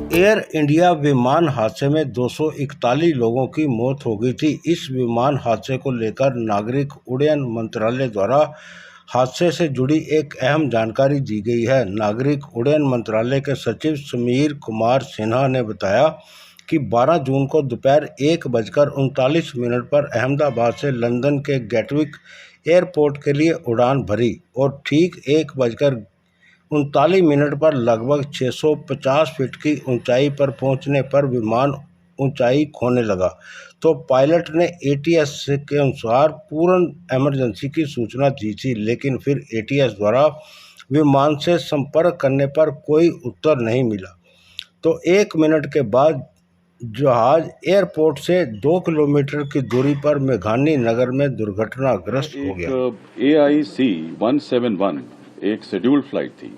Air India विमान हादसे में 241 लोगों की मौत हो गई थी। इस विमान हादसे को लेकर नागरिक उड्डयन मंत्रालय द्वारा हादसे से जुड़ी एक अहम जानकारी दी गई है। नागरिक उड्डयन मंत्रालय के सचिव समीर कुमार सिन्हा ने बताया कि 12 जून को दोपहर 1:39 पर अहमदाबाद से लंदन के गैटविक एयरपोर्ट के लिए उड़ान भरी और ठीक 1:39 पर लगभग 650 फीट की ऊंचाई पर पहुंचने पर विमान ऊंचाई खोने लगा तो पायलट ने एटीएस के अनुसार पूर्ण इमरजेंसी की सूचना दी थी, लेकिन फिर एटीएस द्वारा विमान से संपर्क करने पर कोई उत्तर नहीं मिला। तो 1 मिनट के बाद जहाज एयरपोर्ट से 2 किलोमीटर की दूरी पर मेघानी नगर में दुर्घटनाग्रस्त हो गया। AIC 171 एक शेड्यूल्ड फ्लाइट थी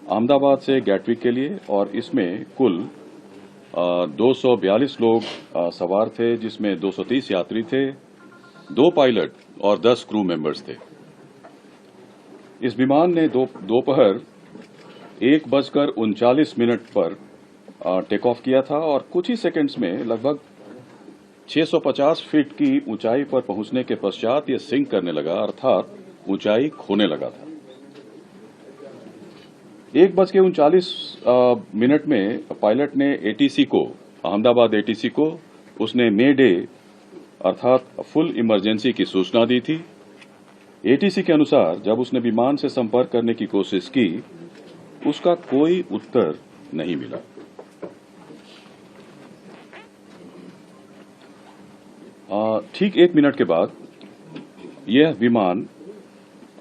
अहमदाबाद से गैटविक के लिए और इसमें कुल 242 लोग सवार थे, जिसमें 230 यात्री थे, 2 पायलट और 10 क्रू मेंबर्स थे। इस विमान ने दोपहर 1:39 पर टेक ऑफ किया था और कुछ ही सेकंड्स में लगभग 650 फीट की ऊंचाई पर पहुंचने के पश्चात ये सिंक करने लगा, अर्थात ऊंचाई खोने लगा था। 1:39 में पायलट ने एटीसी को, अहमदाबाद एटीसी को, उसने मे डे अर्थात फुल इमरजेंसी की सूचना दी थी। एटीसी के अनुसार जब उसने विमान से संपर्क करने की कोशिश की, उसका कोई उत्तर नहीं मिला। ठीक 1 मिनट के बाद यह विमान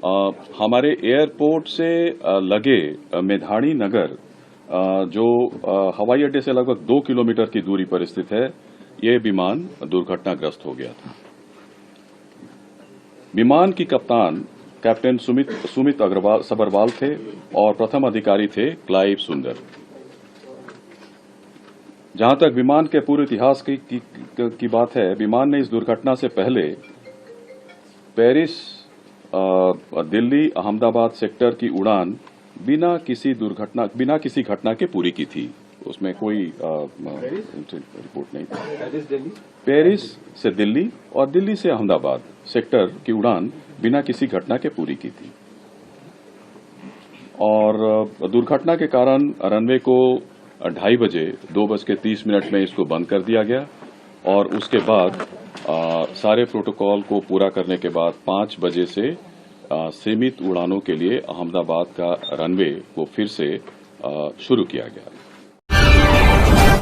हमारे एयरपोर्ट से लगे मेधाणी नगर, जो हवाई अड्डे से लगभग 2 किलोमीटर की दूरी पर स्थित है, यह विमान दुर्घटनाग्रस्त हो गया था। विमान की कप्तान कैप्टन सुमित सबरवाल थे और प्रथम अधिकारी थे क्लाइव सुंदर। जहां तक विमान के पूरे इतिहास की बात है, विमान ने इस दुर्घटना से पहले पेरिस दिल्ली अहमदाबाद सेक्टर की उड़ान बिना किसी घटना के पूरी की थी। उसमें कोई रिपोर्ट नहीं थी। पेरिस से दिल्ली और दिल्ली से अहमदाबाद सेक्टर की उड़ान बिना किसी घटना के पूरी की थी और दुर्घटना के कारण रनवे को 2:30 बजे 2:30 में इसको बंद कर दिया गया और उसके बाद सारे प्रोटोकॉल को पूरा करने के बाद 5 बजे से सीमित उड़ानों के लिए अहमदाबाद का रनवे को फिर से शुरू किया गया।